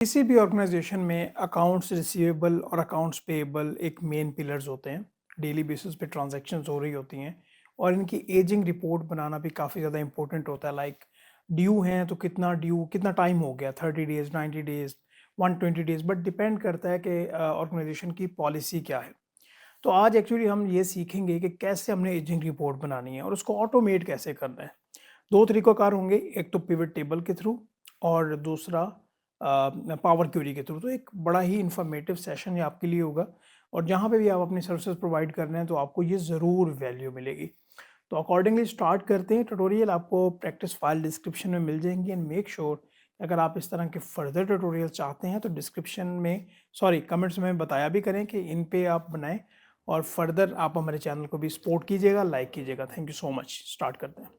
किसी भी ऑर्गेनाइजेशन में अकाउंट्स रिसीवेबल और अकाउंट्स पेएबल एक मेन पिलर्स होते हैं। डेली बेसिस पे ट्रांजैक्शंस हो रही होती हैं और इनकी एजिंग रिपोर्ट बनाना भी काफ़ी ज़्यादा इंपॉर्टेंट होता है। लाइक ड्यू हैं तो कितना टाइम हो गया, 30 days, 90 days, 120 days, but depend करता है कि ऑर्गेनाइजेशन की पॉलिसी क्या है। तो आज एक्चुअली हम ये सीखेंगे कि कैसे हमने एजिंग रिपोर्ट बनानी है और उसको ऑटोमेट कैसे करना है। दो तरीक़ाकार होंगे, एक तो पिवट टेबल के थ्रू और दूसरा पावर क्वेरी के थ्रू। तो एक बड़ा ही इन्फॉर्मेटिव सेशन ये आपके लिए होगा और जहाँ पे भी आप अपनी सर्विसेज प्रोवाइड कर रहे हैं तो आपको ये ज़रूर वैल्यू मिलेगी। तो अकॉर्डिंगली स्टार्ट करते हैं। ट्यूटोरियल आपको प्रैक्टिस फाइल डिस्क्रिप्शन में मिल जाएंगी एंड मेक श्योर अगर आप इस तरह के फर्दर ट्यूटोरियल चाहते हैं तो डिस्क्रिप्शन में कमेंट्स में बताया भी करें कि इन पे आप बनाएं और फर्दर आप हमारे चैनल को भी सपोर्ट कीजिएगा, लाइक कीजिएगा। Thank you so much. Start करते हैं।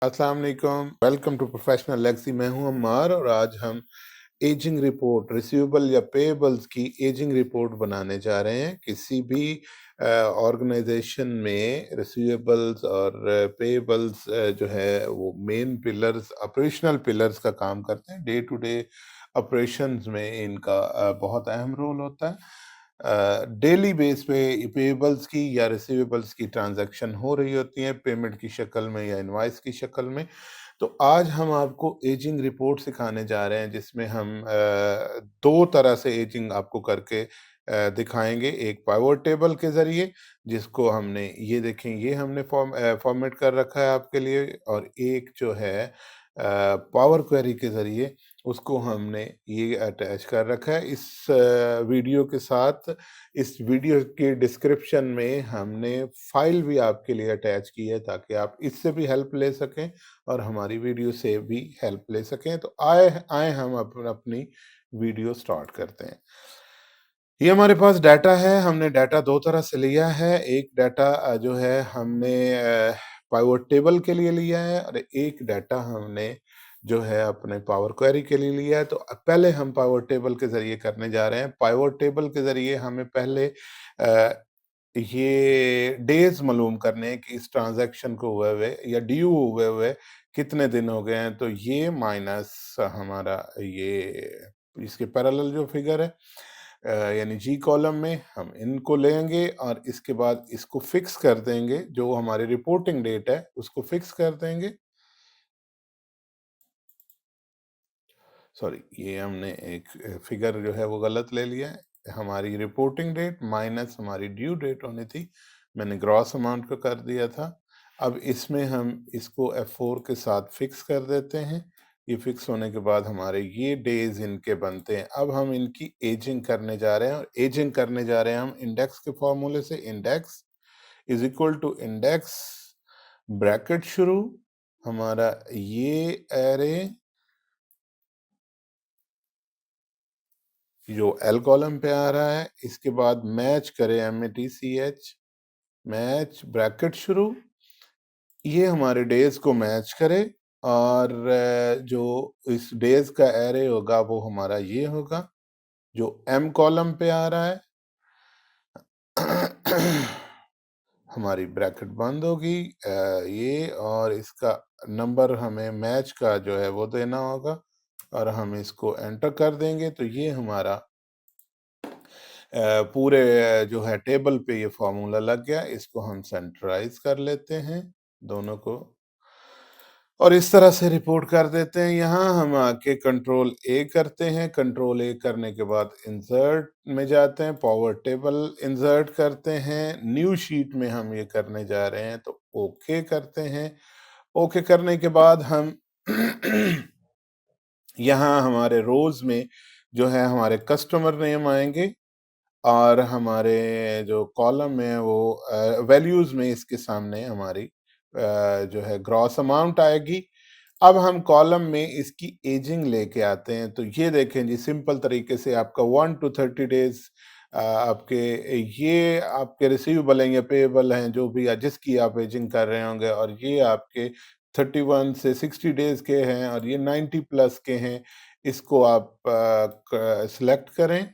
अस्सलाम वालेकुम, वेलकम टू प्रोफेशनल लेगसी। मैं हूं अम्मार और आज हम एजिंग रिपोर्ट, रिसीवेबल या पेएबल्स की एजिंग रिपोर्ट बनाने जा रहे हैं। किसी भी ऑर्गेनाइजेशन में रिसीवेबल्स और पेएबल्स जो है वो मेन पिलर्स, ऑपरेशनल पिलर्स का काम करते हैं। डे टू डे ऑपरेशंस में इनका बहुत अहम रोल होता है। डेली बेस पे पेएबल्स की या रिसीवेबल्स की ट्रांजैक्शन हो रही होती है, पेमेंट की शक्ल में या इनवॉइस की शक्ल में। तो आज हम आपको एजिंग रिपोर्ट सिखाने जा रहे हैं जिसमें हम दो तरह से एजिंग आपको करके दिखाएंगे। एक पाइवट टेबल के जरिए, जिसको हमने ये देखें, ये हमने फॉर्मेट कर रखा है आपके लिए, और एक जो है पावर क्वेरी के जरिए, उसको हमने ये अटैच कर रखा है इस वीडियो के साथ। इस वीडियो के डिस्क्रिप्शन में हमने फाइल भी आपके लिए अटैच की है ताकि आप इससे भी हेल्प ले सकें और हमारी वीडियो से भी हेल्प ले सकें। तो आए आए हम अपनी वीडियो स्टार्ट करते हैं। ये हमारे पास डाटा है। हमने डाटा दो तरह से लिया है। एक डाटा जो है हमने पाइवट टेबल के लिए लिया है और एक डाटा हमने जो है अपने पावर क्वेरी के लिए लिया है। तो पहले हम पाइवट टेबल के जरिए करने जा रहे हैं। पाइवट टेबल के जरिए हमें पहले ये डेज मालूम करने हैं कि इस ट्रांजैक्शन को हुए हुए या ड्यू हुए हुए कितने दिन हो गए हैं। तो ये माइनस हमारा ये इसके पैरेलल जो फिगर है, यानी जी कॉलम में हम इनको लेंगे और इसके बाद इसको फिक्स कर देंगे। जो हमारी रिपोर्टिंग डेट है उसको फिक्स कर देंगे। सॉरी, ये हमने एक फिगर जो है वो गलत ले लिया है। हमारी रिपोर्टिंग डेट माइनस हमारी ड्यू डेट होनी थी, मैंने ग्रॉस अमाउंट को कर दिया था। अब इसमें हम इसको F4 के साथ फिक्स कर देते हैं। ये फिक्स होने के बाद हमारे ये डेज इनके बनते हैं। अब हम इनकी एजिंग करने जा रहे हैं और एजिंग करने जा रहे हैं हम इंडेक्स के फॉर्मूले से। Index is equal to index bracket शुरू, हमारा ये एरे जो एल कॉलम पे आ रहा है, इसके बाद मैच करें MATCH, मैच ब्रैकेट शुरू, ये हमारे डेज को मैच करे और जो इस डेज का एरे होगा वो हमारा ये होगा जो M कॉलम पे आ रहा है। हमारी ब्रैकेट बंद होगी, ये और इसका नंबर हमें मैच का जो है वो देना होगा और हम इसको एंटर कर देंगे। तो ये हमारा पूरे जो है टेबल पे ये फॉर्मूला लग गया। इसको हम सेंटराइज कर लेते हैं दोनों को और इस तरह से रिपोर्ट कर देते हैं। यहाँ हम आके कंट्रोल ए करते हैं। कंट्रोल ए करने के बाद इंसर्ट में जाते हैं, पावर टेबल इंसर्ट करते हैं। न्यू शीट में हम ये करने जा रहे हैं तो ओके करते हैं। ओके करने के बाद हम यहाँ हमारे रोज में जो है हमारे कस्टमर नेम आएंगे और हमारे जो कॉलम है वो वैल्यूज में इसके सामने हमारी जो है ग्रॉस अमाउंट आएगी। अब हम कॉलम में इसकी एजिंग लेके आते हैं। तो ये देखें जी, सिंपल तरीके से आपका 1 to 30 डेज आपके ये आपके रिसीवेबल हैं या पेएबल हैं, जो भी जिसकी आप एजिंग कर रहे होंगे, और ये आपके 31 से 60 डेज के हैं और ये 90 प्लस के हैं। इसको आप सिलेक्ट करें।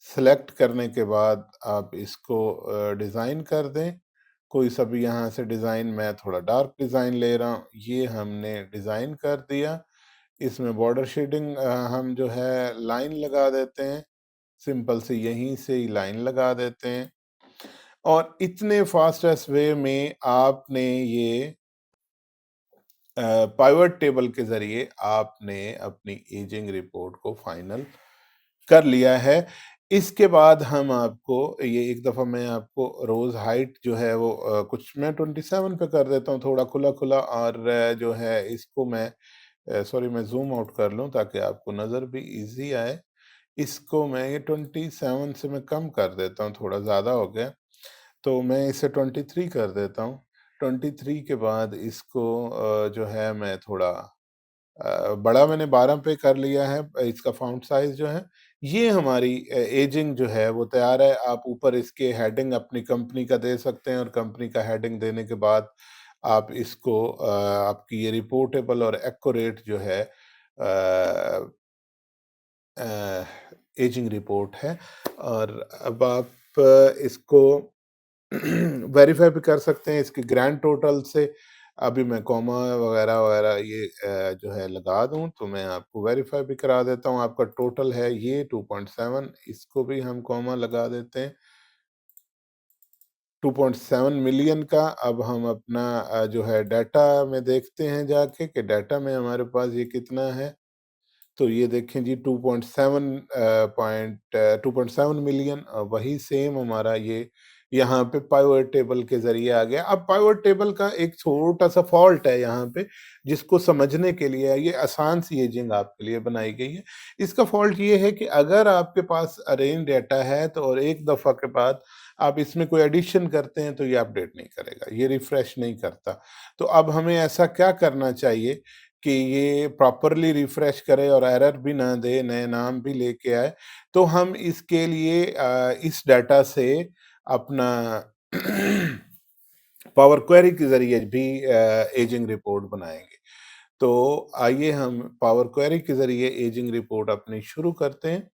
सेलेक्ट करने के बाद आप इसको डिज़ाइन कर दें। कोई सा भी यहाँ से डिज़ाइन, मैं थोड़ा डार्क डिज़ाइन ले रहा हूँ, ये हमने डिज़ाइन कर दिया। इसमें बॉर्डर शेडिंग हम जो है लाइन लगा देते हैं, सिंपल सी यहीं से ही लाइन लगा देते हैं और इतने फास्टेस्ट वे में आपने ये पाइवट टेबल के ज़रिए आपने अपनी एजिंग रिपोर्ट को फाइनल कर लिया है। इसके बाद हम आपको ये एक दफ़ा मैं आपको रोज़ हाइट जो है वो कुछ मैं 27 पे कर देता हूँ, थोड़ा खुला-खुला और जो है इसको मैं सॉरी मैं ज़ूम आउट कर लूँ ताकि आपको नज़र भी ईज़ी आए। इसको मैं ये 27 से मैं कम कर देता हूँ, थोड़ा ज़्यादा हो गया। तो मैं इसे 23 कर देता हूँ। 23 के बाद इसको जो है मैं थोड़ा बड़ा मैंने 12 पे कर लिया है, इसका फ़ॉन्ट साइज़ जो है। ये हमारी एजिंग जो है वो तैयार है। आप ऊपर इसके हेडिंग अपनी कंपनी का दे सकते हैं और कंपनी का हेडिंग देने के बाद आप इसको आपकी ये रिपोर्टेबल और एक्यूरेट जो है एजिंग रिपोर्ट है और अब आप इसको वेरीफाई भी कर सकते हैं इसके ग्रैंड टोटल से। अभी मैं कॉमा वगैरह-वगैरह ये जो है लगा दूँ तो मैं आपको वेरीफाई भी करा देता हूँ। आपका टोटल है ये 2.7, इसको भी हम कॉमा लगा देते हैं। 2.7 मिलियन का अब हम अपना जो है डाटा में देखते हैं जाके कि डाटा में हमारे पास ये कितना है। तो ये देखें जी 2.7 मिलियन वही सेम हमारा ये यहाँ पे पाइवट टेबल के ज़रिए आ गया। अब पाइवट टेबल का एक छोटा-सा फ़ॉल्ट है यहाँ पे, जिसको समझने के लिए ये आसान सी एजिंग आपके लिए बनाई गई है। इसका फ़ॉल्ट ये है कि अगर आपके पास अरेंज डाटा है तो और एक दफ़ा के बाद आप इसमें कोई एडिशन करते हैं तो ये अपडेट नहीं करेगा, ये रिफ्रेश नहीं करता। तो अब हमें ऐसा क्या करना चाहिए कि ये प्रॉपरली रिफ्रेश करे और एरर भी ना दे, नए नाम भी लेके आए। तो हम इसके लिए इस डाटा से अपना पावर क्वेरी के ज़रिए भी एजिंग रिपोर्ट बनाएँगे। तो आइए हम पावर क्वेरी के ज़रिए एजिंग रिपोर्ट अपनी शुरू करते हैं।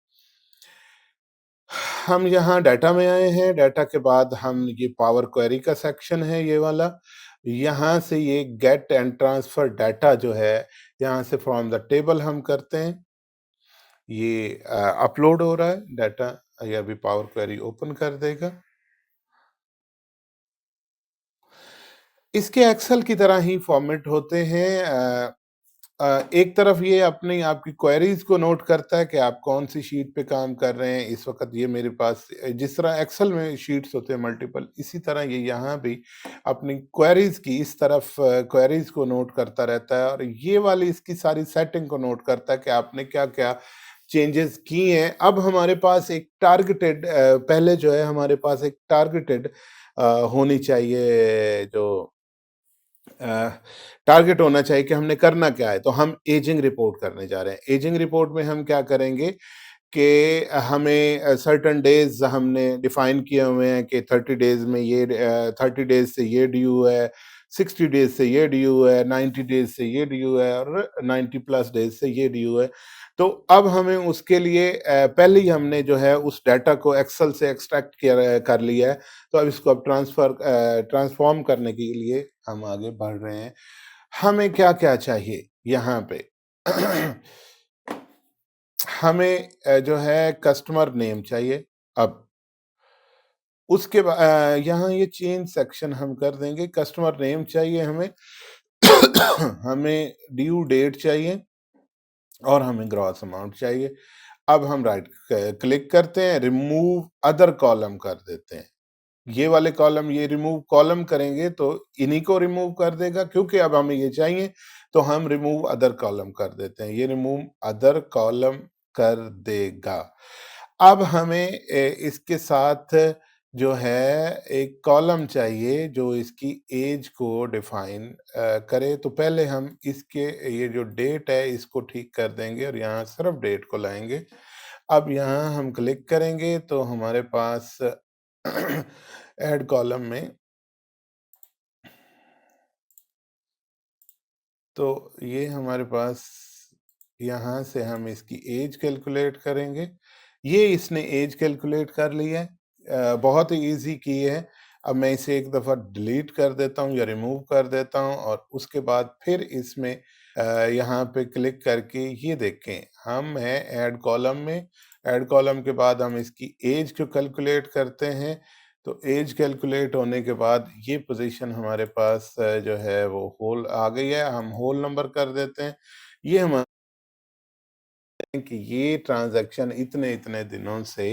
हम यहाँ डाटा में आए हैं, डाटा के बाद हम ये पावर क्वेरी का सेक्शन है ये वाला। यहाँ से ये गेट एंड ट्रांसफर डाटा जो है, यहाँ से फ्रॉम द टेबल हम करते हैं। ये अपलोड हो रहा है डाटा, ये अभी पावर क्वेरी ओपन कर देगा। इसके एक्सेल की तरह ही फॉर्मेट होते हैं। एक तरफ ये अपनी आपकी क्वेरीज को नोट करता है कि आप कौन सी शीट पे काम कर रहे हैं। इस वक्त ये मेरे पास जिस तरह एक्सेल में शीट्स होते हैं मल्टीपल, इसी तरह ये यहाँ भी अपनी क्वेरीज की इस तरफ क्वेरीज को नोट करता रहता है और ये वाली इसकी सारी सेटिंग को नोट करता है कि आपने क्या क्या चेंजेस किए हैं। अब हमारे पास एक टारगेटेड पहले जो है हमारे पास एक टारगेटेड होनी चाहिए जो टारगेट होना चाहिए कि हमने करना क्या है। तो हम एजिंग रिपोर्ट करने जा रहे हैं। एजिंग रिपोर्ट में हम क्या करेंगे कि हमें सर्टेन डेज हमने डिफाइन किए हुए हैं कि 30 डेज में ये 30 डेज से ये ड्यू है, 60 डेज से ये ड्यू है, 90 डेज से ये ड्यू है और 90 प्लस डेज से ये ड्यू है। तो अब हमें उसके लिए पहले ही हमने जो है उस डाटा को एक्सेल से एक्सट्रैक्ट किया कर लिया है। तो अब इसको अब ट्रांसफॉर्म करने के लिए हम आगे बढ़ रहे हैं। हमें क्या-क्या चाहिए यहाँ पे? हमें जो है कस्टमर नेम चाहिए। अब उसके यहाँ ये चेंज सेक्शन हम कर देंगे। कस्टमर नेम चाहिए हमें, हमें ड्यू डेट चाहिए और हमें ग्रॉस अमाउंट चाहिए। अब हम राइट क्लिक करते हैं, रिमूव अदर कॉलम कर देते हैं। ये वाले कॉलम ये रिमूव कॉलम करेंगे तो इन्हीं को रिमूव कर देगा, क्योंकि अब हमें ये चाहिए तो हम रिमूव अदर कॉलम कर देते हैं। ये रिमूव अदर कॉलम कर देगा। अब हमें इसके साथ जो है एक कॉलम चाहिए जो इसकी एज को डिफाइन करे। तो पहले हम इसके ये जो डेट है इसको ठीक कर देंगे और यहाँ सिर्फ डेट को लाएंगे। अब यहाँ हम क्लिक करेंगे तो हमारे पास ऐड कॉलम में तो ये हमारे पास यहाँ से हम इसकी एज कैलकुलेट करेंगे। ये इसने एज कैलकुलेट कर ली है। बहुत ही ईज़ी की है। अब मैं इसे एक दफ़ा डिलीट कर देता हूँ या रिमूव कर देता हूँ और उसके बाद फिर इसमें यहाँ पे क्लिक करके ये देखें हम हैं ऐड कॉलम में। ऐड कॉलम के बाद हम इसकी एज को कैलकुलेट करते हैं। तो एज कैलकुलेट होने के बाद ये पोजीशन हमारे पास जो है वो होल आ गई है। हम होल नंबर कर देते हैं। ये हम कि ये ट्रांजैक्शन इतने-इतने दिनों से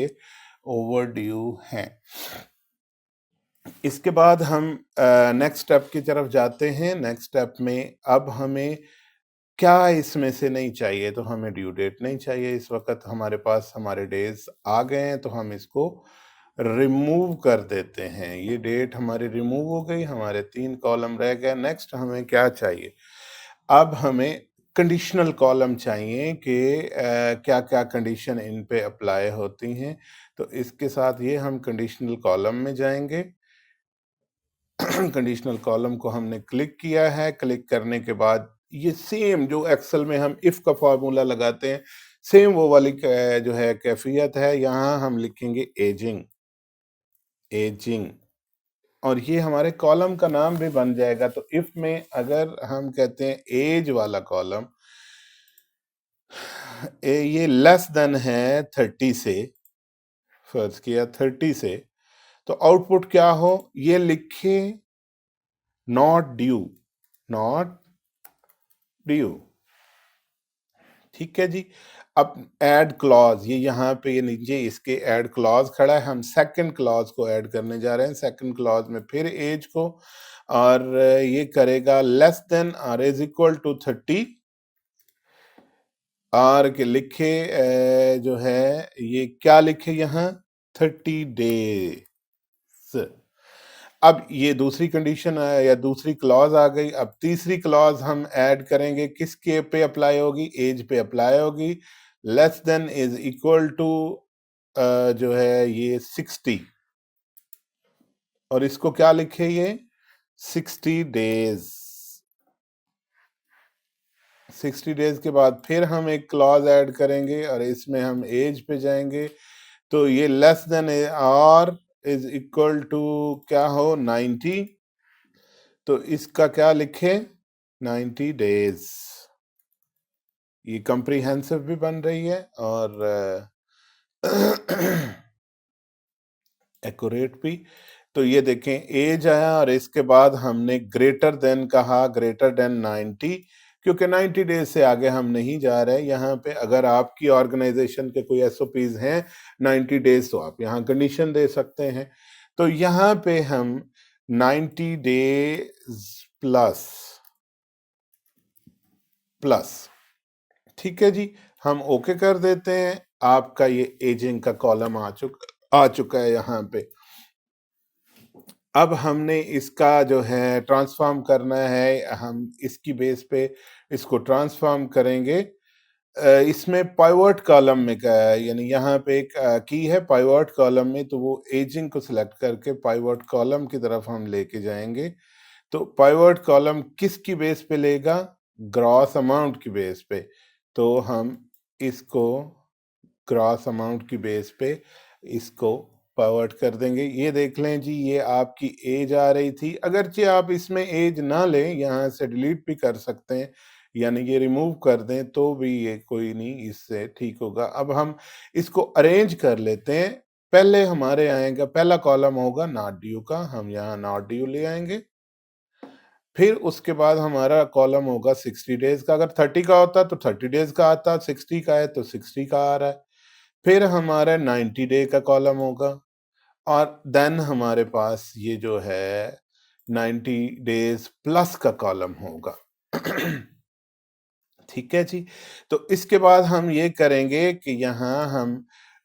ओवरड्यू हैं। इसके बाद हम नेक्स्ट स्टेप की तरफ जाते हैं। नेक्स्ट स्टेप में अब हमें क्या इसमें से नहीं चाहिए, तो हमें ड्यू डेट नहीं चाहिए। इस वक़्त हमारे पास हमारे डेज़ आ गए हैं, तो हम इसको रिमूव कर देते हैं। ये डेट हमारी रिमूव हो गई, हमारे 3 कॉलम रह गए। नेक्स्ट हमें क्या चाहिए? अब हमें कंडीशनल कॉलम चाहिए कि क्या-क्या कंडीशन इन पे अप्लाई होती हैं। तो इसके साथ ये हम कंडीशनल कॉलम में जाएँगे। कंडीशनल कॉलम को हमने क्लिक किया है। क्लिक करने के बाद ये सेम जो एक्सेल में हम इफ का फॉर्मूला लगाते हैं, सेम वो वाली जो है कैफियत है। यहाँ हम लिखेंगे एजिंग, एजिंग और ये हमारे कॉलम का नाम भी बन जाएगा। तो इफ में अगर हम कहते हैं एज वाला कॉलम, ये लेस देन है 30 से, फर्ज किया 30 से, तो आउटपुट क्या हो? ये लिखे नॉट ड्यू, नॉट ड्यू। ठीक है जी। अब ऐड क्लॉज, ये यहाँ पे ये नीचे इसके ऐड क्लॉज खड़ा है। हम सेकंड क्लॉज को ऐड करने जा रहे हैं। सेकंड क्लॉज में फिर एज को और ये करेगा लेस देन और इज इक्वल टू 30 और के लिखे जो है ये क्या लिखे यहाँ 30 डेज। अब ये दूसरी कंडीशन या दूसरी क्लॉज आ गई। अब तीसरी क्लॉज हम ऐड करेंगे, किसके पे अप्लाई होगी? एज पे अप्लाई होगी। Less than is equal to जो है ये 60 और इसको क्या लिखे ये 60 डेज। 60 डेज के बाद फिर हम एक क्लॉज ऐड करेंगे और इसमें हम एज पे जाएंगे। तो ये लेस देन और इज इक्वल टू क्या हो 90। तो इसका क्या लिखे 90 डेज। ये कंप्रीहेंसिव भी बन रही है और एक्यूरेट भी। तो ये देखें एज आया और इसके बाद हमने ग्रेटर देन कहा, ग्रेटर देन 90, क्योंकि 90 डेज से आगे हम नहीं जा रहे। यहाँ पे अगर आपकी ऑर्गेनाइजेशन के कोई एसओपीज हैं 90 डेज, तो आप यहाँ कंडीशन दे सकते हैं। तो यहाँ पे हम 90 डेज प्लस प्लस, ठीक है जी, हम ओके कर देते हैं। आपका ये एजिंग का कॉलम आ चुका है यहाँ पे। अब हमने इसका जो है ट्रांसफॉर्म करना है। हम इसकी बेस पे इसको ट्रांसफॉर्म करेंगे। इसमें पाइवट कॉलम में यानी यहाँ पे एक की है पाइवट कॉलम में, तो वो एजिंग को सिलेक्ट करके पाइवट कॉलम की तरफ हम लेके जाएंगे। तो पाइवट कॉलम किसकी बेस पे लेगा? ग्रॉस अमाउंट की बेस पे। तो हम इसको ग्रॉस अमाउंट की बेस पे इसको पाइवट कर देंगे। ये देख लें जी, ये आपकी एज आ रही थी। अगरचे आप इसमें एज ना लें, यहाँ से डिलीट भी कर सकते हैं, यानी ये रिमूव कर दें तो भी ये कोई नहीं, इससे ठीक होगा। अब हम इसको अरेंज कर लेते हैं। पहले हमारे आएगा, पहला कॉलम होगा नॉट ड्यू का, हम यहाँ नॉट ड्यू ले आएंगे। फिर उसके बाद हमारा कॉलम होगा 60 डेज का। अगर 30 का होता तो 30 डेज का आता, 60 का है तो 60 का आ रहा है। फिर हमारा 90 डे का कॉलम होगा और देन हमारे पास ये जो है 90 डेज प्लस का कॉलम होगा। ठीक है जी। तो इसके बाद हम ये करेंगे कि यहाँ हम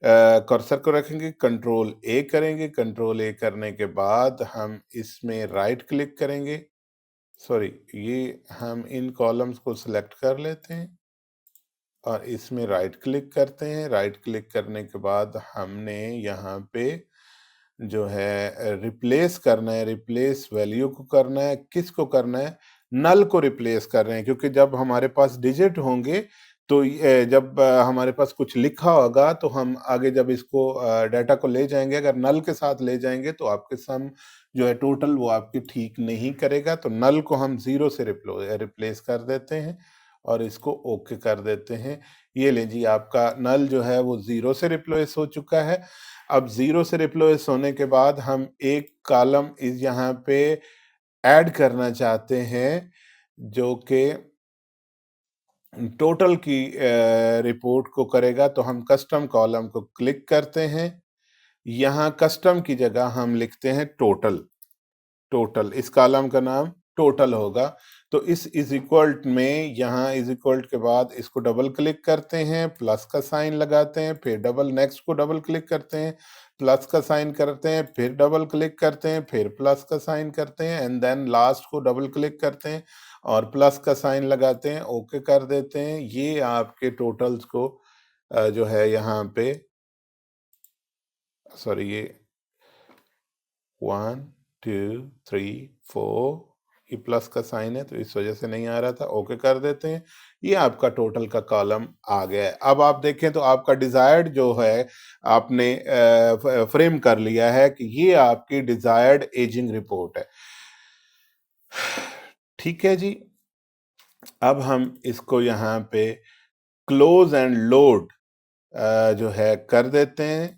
कर्सर को रखेंगे, कंट्रोल ए करेंगे। कंट्रोल ए करने के बाद हम इसमें राइट क्लिक करेंगे। सॉरी, ये हम इन कॉलम्स को सिलेक्ट कर लेते हैं और इसमें राइट क्लिक करते हैं। राइट क्लिक करने के बाद हमने यहाँ पे जो है रिप्लेस करना है। रिप्लेस वैल्यू को करना है। किसको करना है? नल को रिप्लेस कर रहे हैं, क्योंकि जब हमारे पास डिजिट होंगे तो जब हमारे पास कुछ लिखा होगा तो हम आगे जब इसको डाटा को ले जाएंगे, अगर नल के साथ ले जाएंगे तो आपके सम जो है टोटल वो आपकी ठीक नहीं करेगा। तो नल को हम 0 से रिप्लेस कर देते हैं और इसको ओके कर देते हैं। ये लें जी, आपका नल जो है वो 0 से रिप्लेस हो चुका है। अब 0 से रिप्लेस होने के बाद हम एक कॉलम इस यहाँ पे ऐड करना चाहते हैं, जो कि टोटल की रिपोर्ट को करेगा। तो हम कस्टम कॉलम को क्लिक करते हैं। यहाँ कस्टम की जगह हम लिखते हैं टोटल। टोटल, इस कॉलम का नाम टोटल होगा। तो इस इज इक्वल में यहाँ इज इक्वल के बाद इसको डबल क्लिक करते हैं, प्लस का साइन लगाते हैं, फिर डबल नेक्स्ट को डबल क्लिक करते हैं, प्लस का साइन करते हैं, फिर डबल क्लिक करते हैं, फिर प्लस का साइन करते हैं, एंड देन लास्ट को डबल क्लिक करते हैं और प्लस का साइन लगाते हैं, ओके कर देते हैं। ये आपके टोटल्स को जो है यहाँ पे, सॉरी, ये 1 2 3 4, ये प्लस का साइन है तो इस वजह से नहीं आ रहा था, ओके कर देते हैं। ये आपका टोटल का कॉलम आ गया है। अब आप देखें तो आपका डिजायर्ड जो है आपने फ्रेम कर लिया है कि ये आपकी डिजायर्ड एजिंग रिपोर्ट है। ठीक है जी, अब हम इसको यहाँ पे क्लोज एंड लोड जो है कर देते हैं।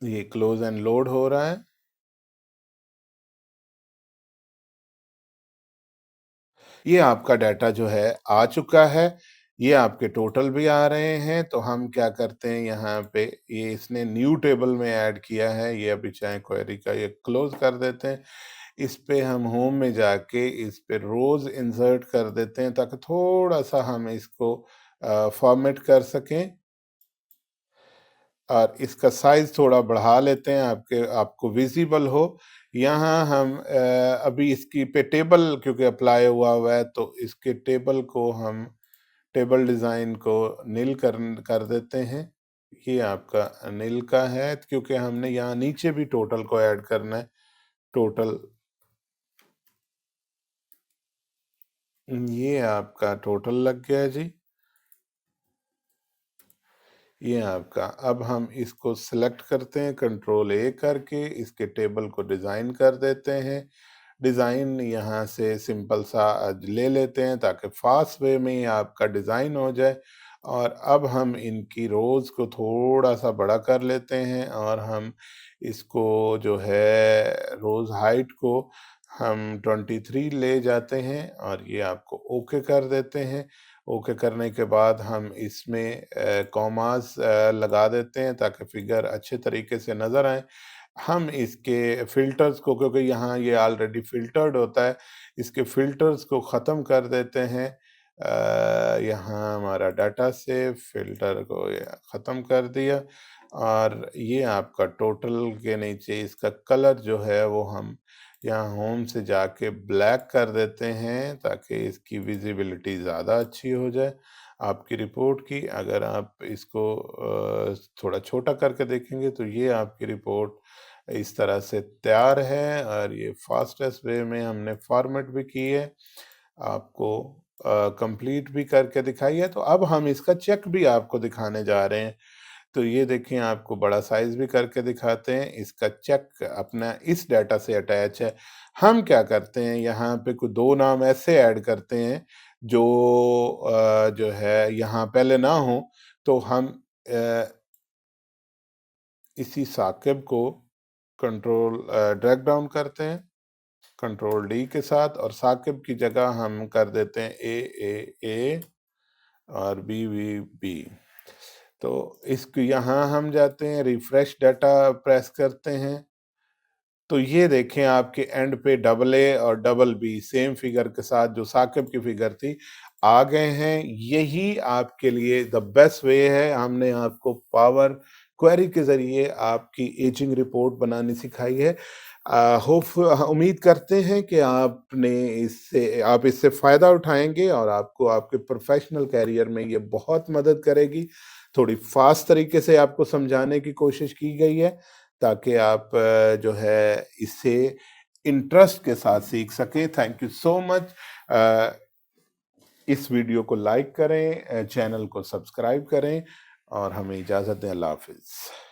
ये क्लोज एंड लोड हो रहा है। ये आपका डाटा जो है आ चुका है। ये आपके टोटल भी आ रहे हैं। तो हम क्या करते हैं, यहाँ पे ये इसने न्यू टेबल में ऐड किया है, ये अभी चाहे क्वेरी का ये क्लोज कर देते हैं। इस पे हम होम में जाके इस पे रोज इंसर्ट कर देते हैं ताकि थोड़ा सा हम इसको फॉर्मेट कर सकें, और इसका साइज थोड़ा बढ़ा लेते हैं आपको विजिबल हो। यहाँ हम अभी इसकी पे टेबल क्योंकि अप्लाई हुआ है तो इसके टेबल को हम टेबल डिजाइन को नील कर देते हैं। ये आपका नील का है क्योंकि हमने यहाँ नीचे भी टोटल को ऐड करना है। टोटल, ये आपका टोटल लग गया जी। ये आपका, अब हम इसको सिलेक्ट करते हैं कंट्रोल ए करके, इसके टेबल को डिज़ाइन कर देते हैं। डिज़ाइन यहाँ से सिंपल सा ले लेते हैं ताकि फास्ट वे में ही आपका डिज़ाइन हो जाए। और अब हम इनकी रोज़ को थोड़ा सा बड़ा कर लेते हैं और हम इसको जो है रोज़ हाइट को हम 23 ले जाते हैं और ये आपको ओके कर देते हैं। ओके करने के बाद हम इसमें कॉमास लगा देते हैं ताकि फिगर अच्छे तरीके से नज़र आए। हम इसके फ़िल्टर्स को, क्योंकि यहाँ ये ऑलरेडी फ़िल्टर्ड होता है, इसके फ़िल्टर्स को ख़त्म कर देते हैं। यहाँ हमारा डाटा से फ़िल्टर को ख़त्म कर दिया और ये आपका टोटल के नीचे इसका कलर जो है वो हम यहाँ होम से जाके ब्लैक कर देते हैं ताकि इसकी विजिबिलिटी ज़्यादा अच्छी हो जाए आपकी रिपोर्ट की। अगर आप इसको थोड़ा छोटा करके देखेंगे तो ये आपकी रिपोर्ट इस तरह से तैयार है और ये फास्टेस्ट वे में हमने फॉर्मेट भी की है, आपको कंप्लीट भी करके दिखाई है। तो अब हम इसका चेक भी आपको दिखाने जा रहे हैं। तो ये देखें, आपको बड़ा साइज भी करके दिखाते हैं। इसका चेक अपना इस डाटा से अटैच है। हम क्या करते हैं, यहाँ पे कुछ 2 नाम ऐसे ऐड करते हैं जो जो है यहाँ पहले ना हो। तो हम इसी साकिब को कंट्रोल ड्रैग डाउन करते हैं कंट्रोल डी के साथ और साकिब की जगह हम कर देते हैं ए और बी। तो इसको यहाँ हम जाते हैं, रिफ्रेश डाटा प्रेस करते हैं। तो ये देखें, आपके एंड पे डबल ए और डबल बी सेम फिगर के साथ जो साकिब की फिगर थी आ गए हैं। यही आपके लिए द बेस्ट वे है। हमने आपको पावर क्वेरी के ज़रिए आपकी एजिंग रिपोर्ट बनानी सिखाई है। उम्मीद करते हैं कि आप इससे फ़ायदा उठाएँगे और आपको आपके प्रोफ़ेशनल करियर में ये बहुत मदद करेगी। थोड़ी फ़ास्ट तरीके से आपको समझाने की कोशिश की गई है ताकि आप जो है इसे इंटरेस्ट के साथ सीख सकें। Thank you so much. इस वीडियो को लाइक करें, चैनल को सब्सक्राइब करें और हमें इजाज़त दें। अल्लाह हाफ़िज़।